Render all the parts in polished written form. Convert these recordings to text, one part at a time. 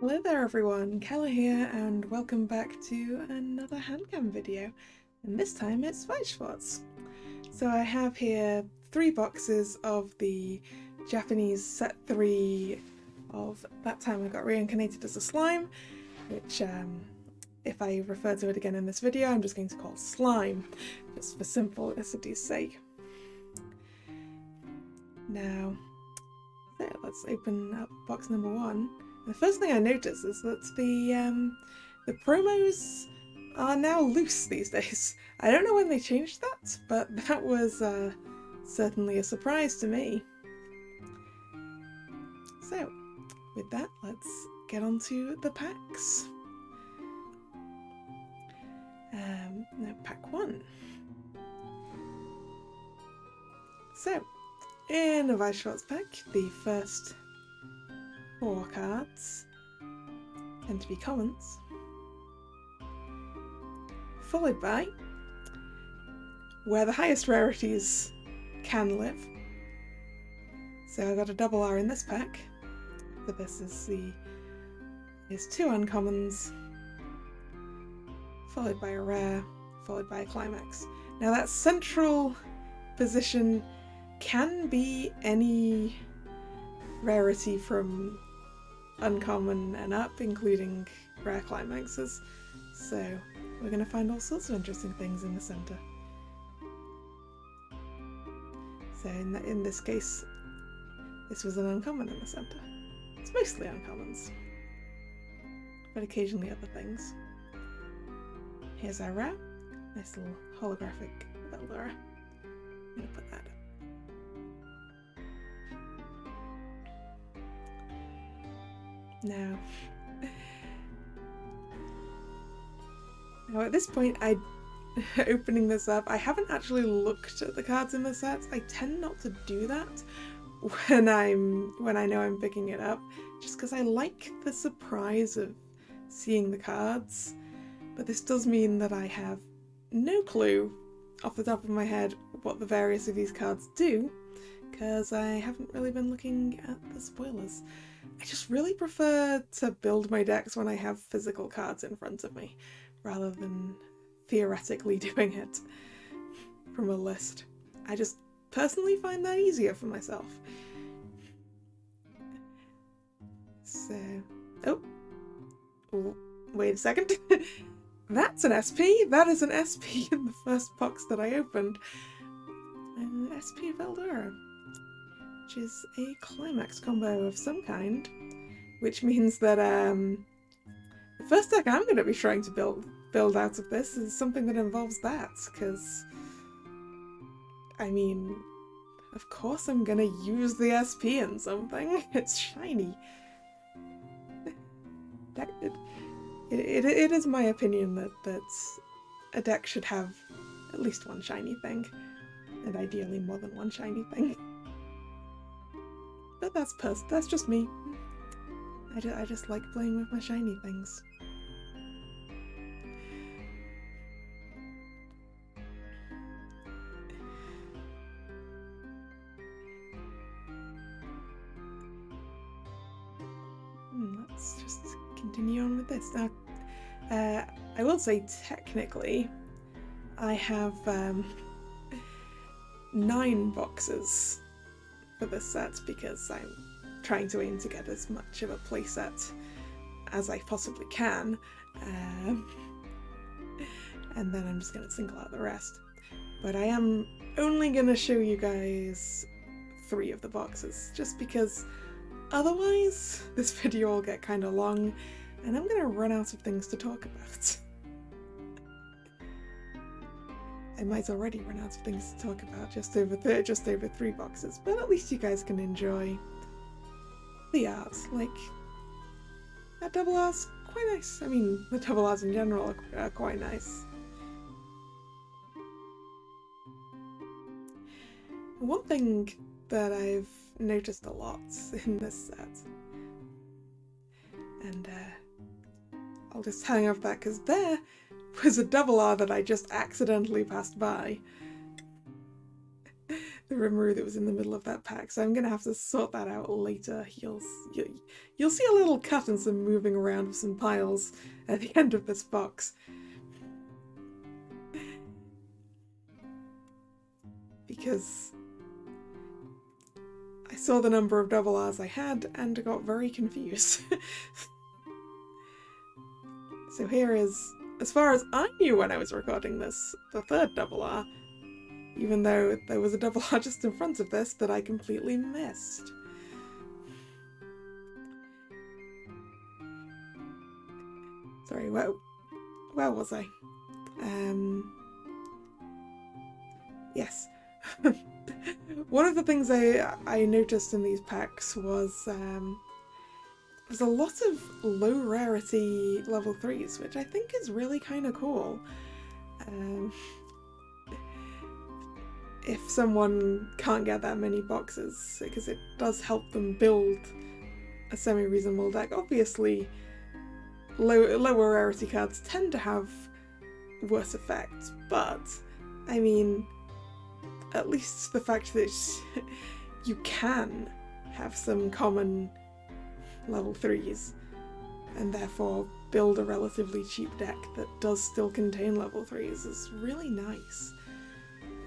Hello there everyone, Kalla here and welcome back to another Handcam video, and this time it's Schwarz. So I have here 3 boxes of the Japanese set 3 of That Time I Got Reincarnated as a Slime, which if I refer to it again in this video I'm just going to call Slime, just for simplicity's sake. Now, so let's open up box number 1. The first thing I notice is that the promos are now loose these days. I don't know when they changed that, but that was certainly a surprise to me. So, with that, let's get on to the packs. Now, pack 1. So, in the Weiss Schwarz pack, the first 4 cards tend to be commons, followed by where the highest rarities can live. So I got a double R in this pack, but this is 2 uncommons, followed by a rare, followed by a climax. Now that central position can be any rarity from uncommon and up, including rare climaxes, so we're going to find all sorts of interesting things in the centre. So in this case, this was an uncommon in the centre. It's mostly uncommons, but occasionally other things. Here's our rare, nice little holographic Veldora. I'm going to put that up. Now at this point, opening this up, I haven't actually looked at the cards in the sets. I tend not to do that when I know I'm picking it up, just because I like the surprise of seeing the cards. But this does mean that I have no clue off the top of my head what the various of these cards do, because I haven't really been looking at the spoilers. I just really prefer to build my decks when I have physical cards in front of me, rather than theoretically doing it from a list. I just personally find that easier for myself. So, oh, wait a second. That's an SP! That is an SP in the first box that I opened. An SP Veldora, which is a climax combo of some kind, which means that the first deck I'm going to be trying to build out of this is something that involves that, because, I mean, of course I'm going to use the SP in something. It's shiny. It is my opinion that a deck should have at least one shiny thing, and ideally more than one shiny thing. But that's just me. I just like playing with my shiny things. Let's just continue on with this. Now, I will say technically, I have 9 boxes for this set, because I'm trying to aim to get as much of a playset as I possibly can, and then I'm just going to single out the rest. But I am only going to show you guys 3 of the boxes, just because otherwise this video will get kind of long and I'm going to run out of things to talk about. I might already run out of things to talk about just over 3 boxes, but at least you guys can enjoy the art. Like, that double R's quite nice. I mean, the double R's in general are quite nice. One thing that I've noticed a lot in this set, and I'll just hang off that because there was a double R that I just accidentally passed by. The Rimuru that was in the middle of that pack, so I'm gonna have to sort that out later. You'll see a little cut and some moving around of some piles at the end of this box. Because I saw the number of double R's I had and got very confused. So here is, as far as I knew when I was recording this, the third double R, even though there was a double R just in front of this that I completely missed. Sorry, where was I? Yes. One of the things I noticed in these packs was there's a lot of low rarity level 3s, which I think is really kind of cool. If someone can't get that many boxes, because it does help them build a semi-reasonable deck. Obviously, lower rarity cards tend to have worse effects, but I mean, at least the fact that you can have some common level 3s and therefore build a relatively cheap deck that does still contain level 3s is really nice.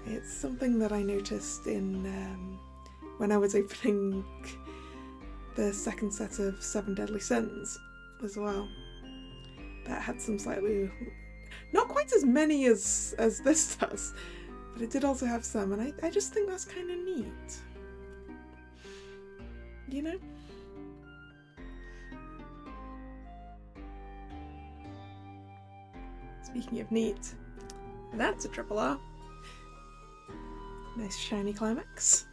It's something that I noticed in when I was opening the second set of 7 Deadly Sins as well. That had some slightly, not quite as many as this does, but it did also have some, and I just think that's kind of neat. You know? Speaking of neat, that's a triple R. Nice shiny climax.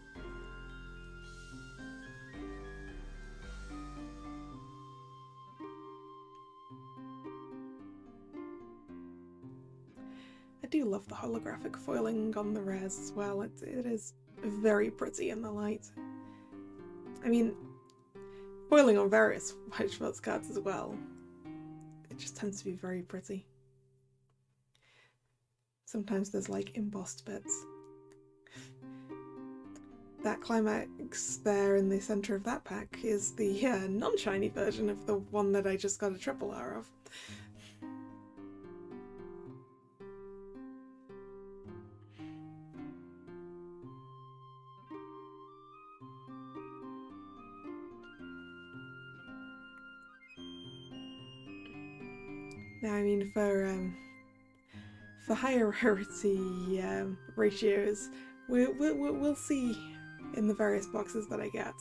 I do love the holographic foiling on the rares as well. It is very pretty in the light. I mean, foiling on various White Schwarz cards as well. It just tends to be very pretty. Sometimes there's like embossed bits. That climax there in the centre of that pack is the non-shiny version of the one that I just got a triple R of. Now, I mean, for higher rarity ratios, we'll see in the various boxes that I get.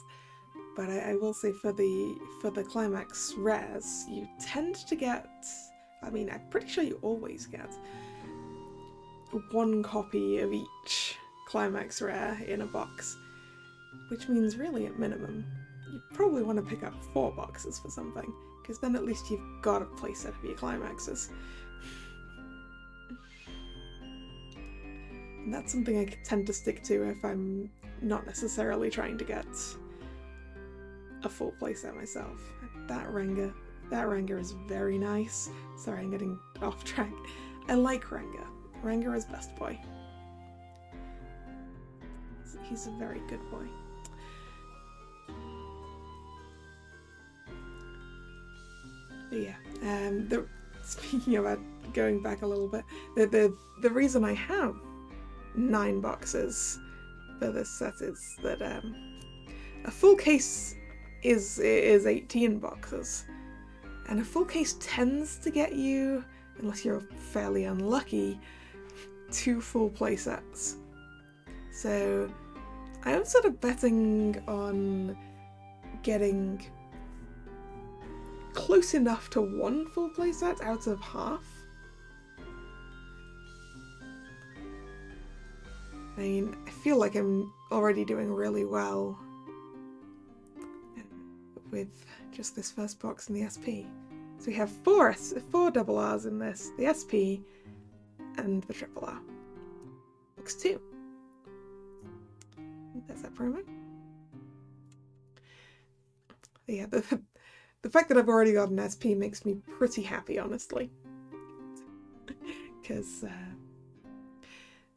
But I will say for the climax rares, you tend to get, I mean, I'm pretty sure you always get one copy of each climax rare in a box, which means really at minimum, you probably want to pick up 4 boxes for something, because then at least you've got a playset of your climaxes. And that's something I tend to stick to if I'm not necessarily trying to get a full playset myself. That Rengar is very nice. Sorry, I'm getting off track. I like Rengar. Rengar is best boy. He's a very good boy. But yeah, speaking about going back a little bit, the reason I have 9 boxes for this set is that a full case is 18 boxes, and a full case tends to get you, unless you're fairly unlucky, 2 full playsets. So I am sort of betting on getting close enough to 1 full playset out of half. I mean, I feel like I'm already doing really well with just this first box and the SP. So we have 4 double R's in this, the SP and the triple R. Box 2. There's that promo. But yeah, the fact that I've already got an SP makes me pretty happy, honestly. Because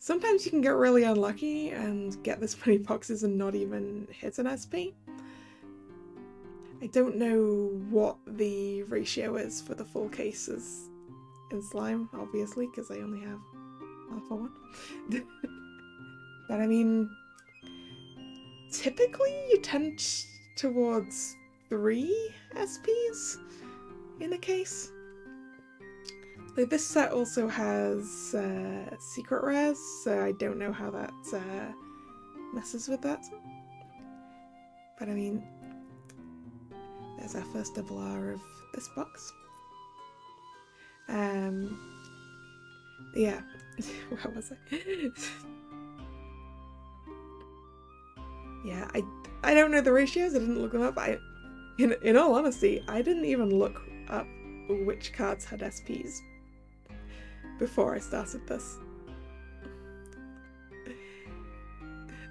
sometimes you can get really unlucky and get this many boxes and not even hit an SP. I don't know what the ratio is for the full cases in slime, obviously, because I only have half a one. But I mean, typically you tend towards 3 SPs in a case. Like, this set also has secret rares, so I don't know how that messes with that. But I mean, there's our first double R of this box. Yeah, where was I? Yeah, I don't know the ratios, I didn't look them up. In all honesty, I didn't even look up which cards had SPs before I started this.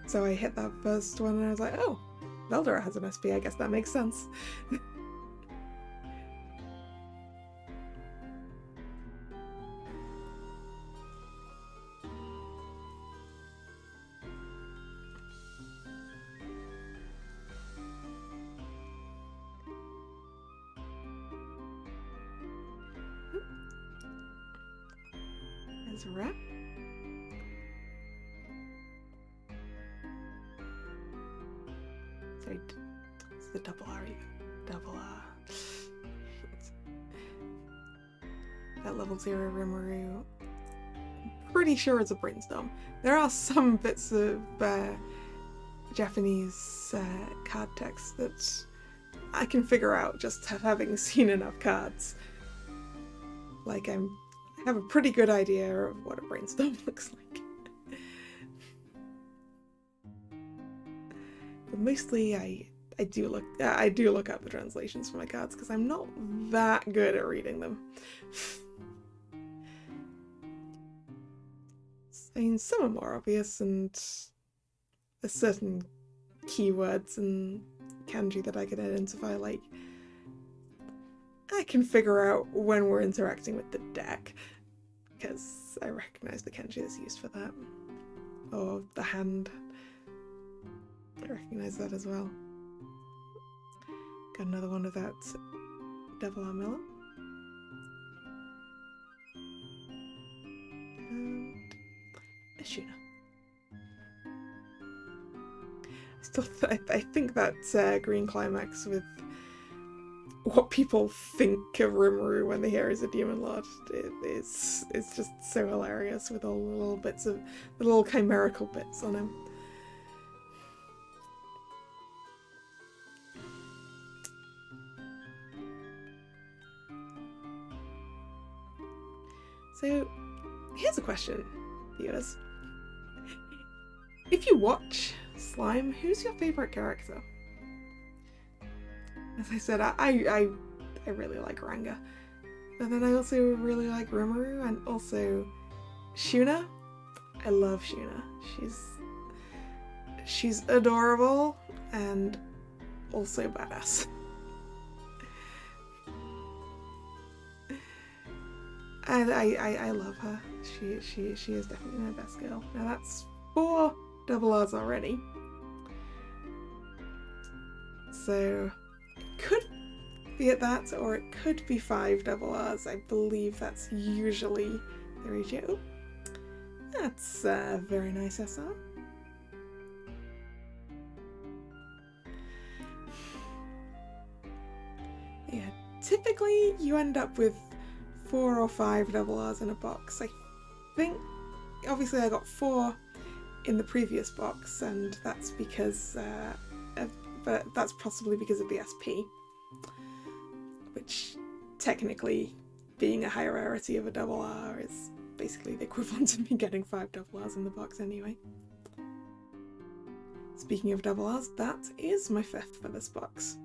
So I hit that first one and I was like, oh, Veldora has an SP, I guess that makes sense. There's a rat. Sorry, it's the double R even. Double R. That level 0 Rimuru. Pretty sure it's a brainstorm. There are some bits of Japanese card text that I can figure out just having seen enough cards. Like, I have a pretty good idea of what a brainstorm looks like. But mostly I do look up the translations for my cards because I'm not that good at reading them. I mean, some are more obvious, and there's certain keywords and kanji that I can identify, like I can figure out when we're interacting with the deck because I recognize the kanji that's used for that. Or the hand. I recognize that as well. Got another one of that double armilla. And a Shuna. I think that green climax with what people think of Rimuru when they hear he's a demon lord, it's just so hilarious with all the little bits of the little chimerical bits on him. So here's a question, viewers. If you watch Slime, who's your favourite character? As I said, I really like Ranga. But then I also really like Rimuru and also Shuna. I love Shuna. She's adorable and also badass. And I love her. She is definitely my best girl. Now that's 4 double R's already. So it could be at that, or it could be 5 double R's. I believe that's usually the ratio. Oh, that's a very nice SR. Yeah, typically you end up with 4 or 5 double R's in a box. I think, obviously I got 4 in the previous box, and that's because, but that's possibly because of the SP, which technically, being a high rarity of a double R, is basically the equivalent of me getting 5 double R's in the box anyway. Speaking of double R's, that is my 5th for this box,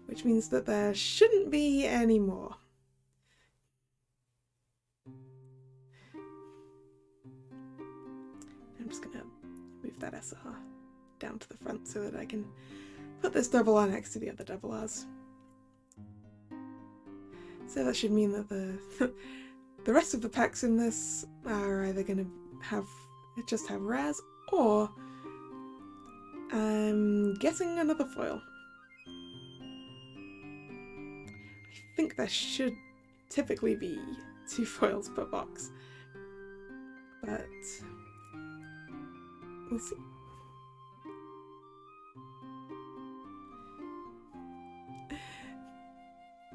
which means that there shouldn't be any more. I'm just gonna move that SR down to the front so that I can put this double R next to the other double R's. So that should mean that the rest of the packs in this are either going to have just have rares, or I'm getting another foil. I think there should typically be 2 foils per box, but we'll see.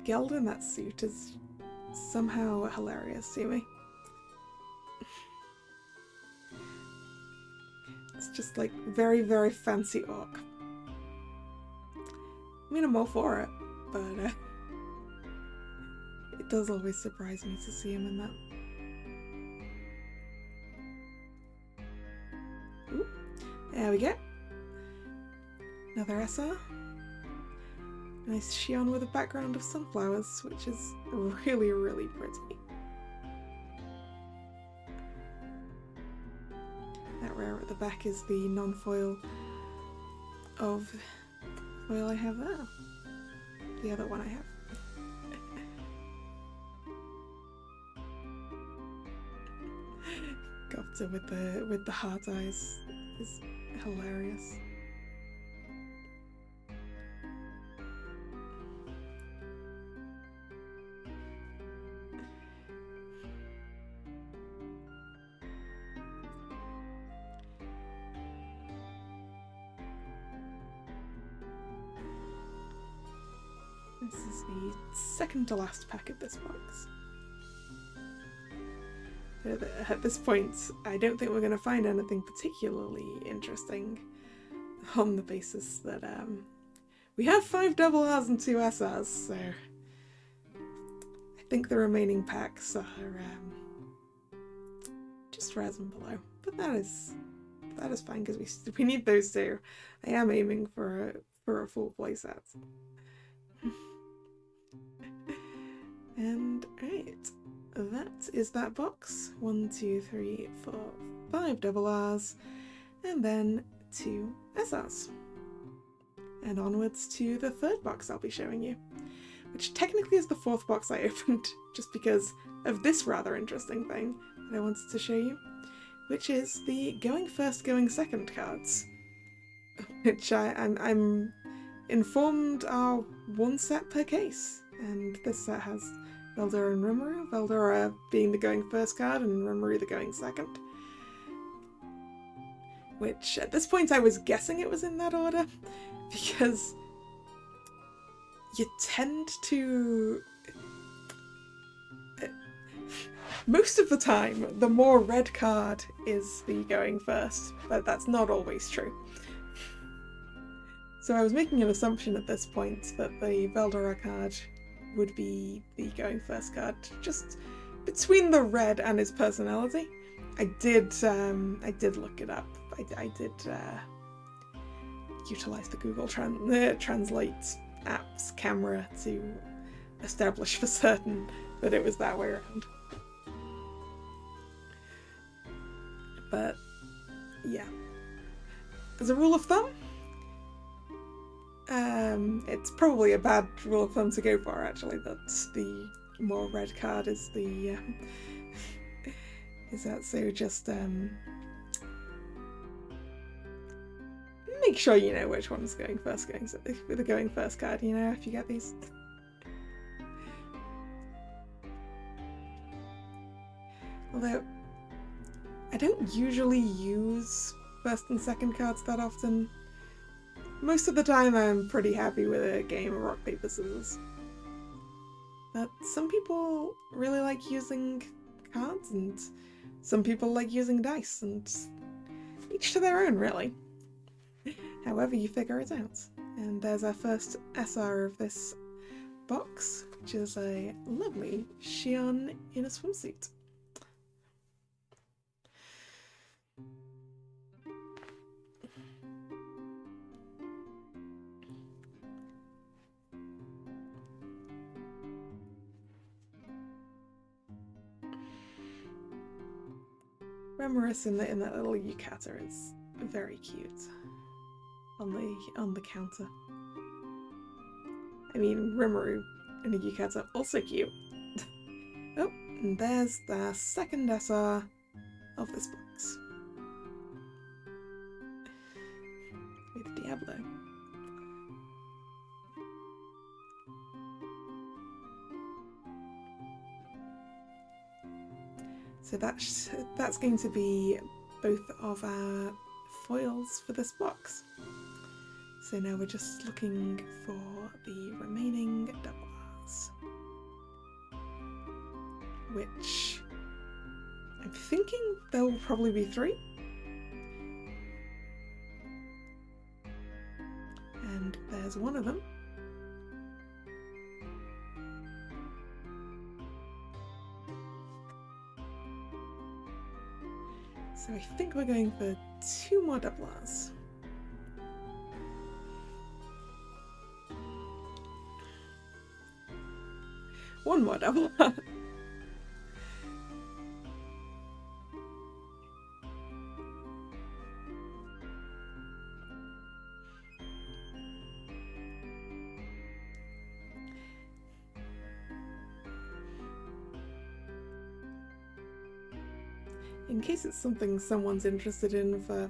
Geld in that suit is somehow hilarious to me. It's just like very, very fancy orc. I mean, I'm all for it, but it does always surprise me to see him in that. Ooh, there we go. Another SR. Nice Shion with a background of sunflowers, which is really, really pretty. That rare at the back is the non-foil of the foil I have there. The other one I have. Gopta with the heart eyes is hilarious. This is the second to last pack of this box. At this point, I don't think we're going to find anything particularly interesting on the basis that we have 5 double Rs and 2 SRs, so I think the remaining packs are just rares and below. But that is fine because we need those 2. I am aiming for a full playset. And right, that is that box. 1, 2, 3, 4, 5 double Rs, and then 2 SRs. And onwards to the third box I'll be showing you, which technically is the 4th box I opened, just because of this rather interesting thing that I wanted to show you, which is the going first, going second cards, which I'm informed are 1 set per case, and this set has Veldora and Rimuru, Veldora being the going first card and Rimuru the going second. Which, at this point, I was guessing it was in that order, because you tend to... Most of the time, the more red card is the going first, but that's not always true. So I was making an assumption at this point that the Veldora card would be the going first card, just between the red and his personality. I did look it up. I did utilize the Google Translate app's camera to establish for certain that it was that way around. But yeah, as a rule of thumb, it's probably a bad rule of thumb to go for, actually, that the more red card is the is that, so just make sure you know which one's going first, with the going first card, you know, if you get these. Although I don't usually use first and second cards that often. Most of the time I'm pretty happy with a game of rock, paper, scissors. But some people really like using cards, and some people like using dice, and each to their own, really. However you figure it out. And there's our first SR of this box, which is a lovely Shion in a swimsuit. Remoris in that little yukata is very cute on the counter. I mean, Rimuru in a yukata also cute. Oh, and there's the second SR of this box. tableau. So that's going to be both of our foils for this box. So now we're just looking for the remaining double R's, which I'm thinking there will probably be 3. And there's one of them. So I think we're going for 2 more double R's. One more double R. In case it's something someone's interested in for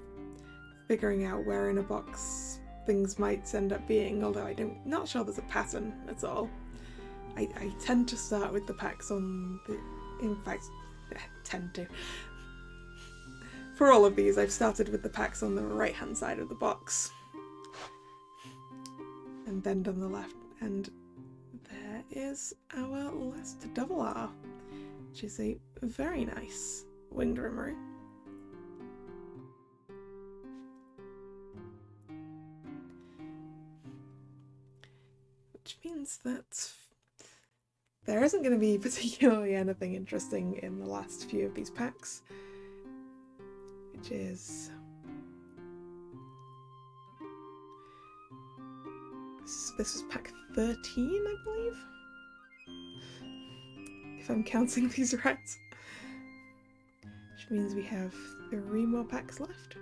figuring out where in a box things might end up being, although I'm not sure there's a pattern at all. I tend to start with the packs on the... in fact, tend to. For all of these, I've started with the packs on the right-hand side of the box. And then done the left. And there is our last double R, which is a very nice winged rimmer. Which means that there isn't going to be particularly anything interesting in the last few of these packs, which is this was pack 13, I believe, if I'm counting these right, which means we have 3 more packs left.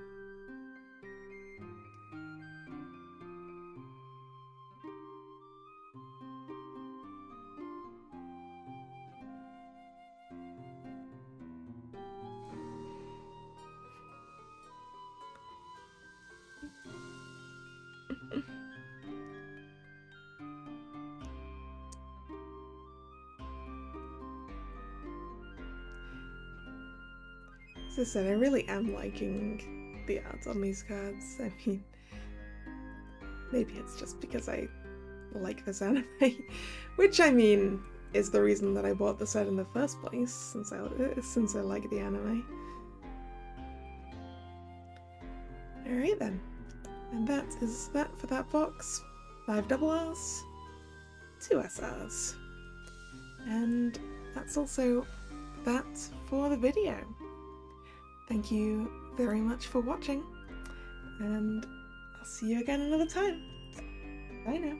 As I said, I really am liking the art on these cards. I mean, maybe it's just because I like this anime, which I mean is the reason that I bought the set in the first place, since I like the anime. Alright then, and that is that for that box. 5 double R's, 2 SRs, and that's also that for the video. Thank you very much for watching, and I'll see you again another time. Bye now.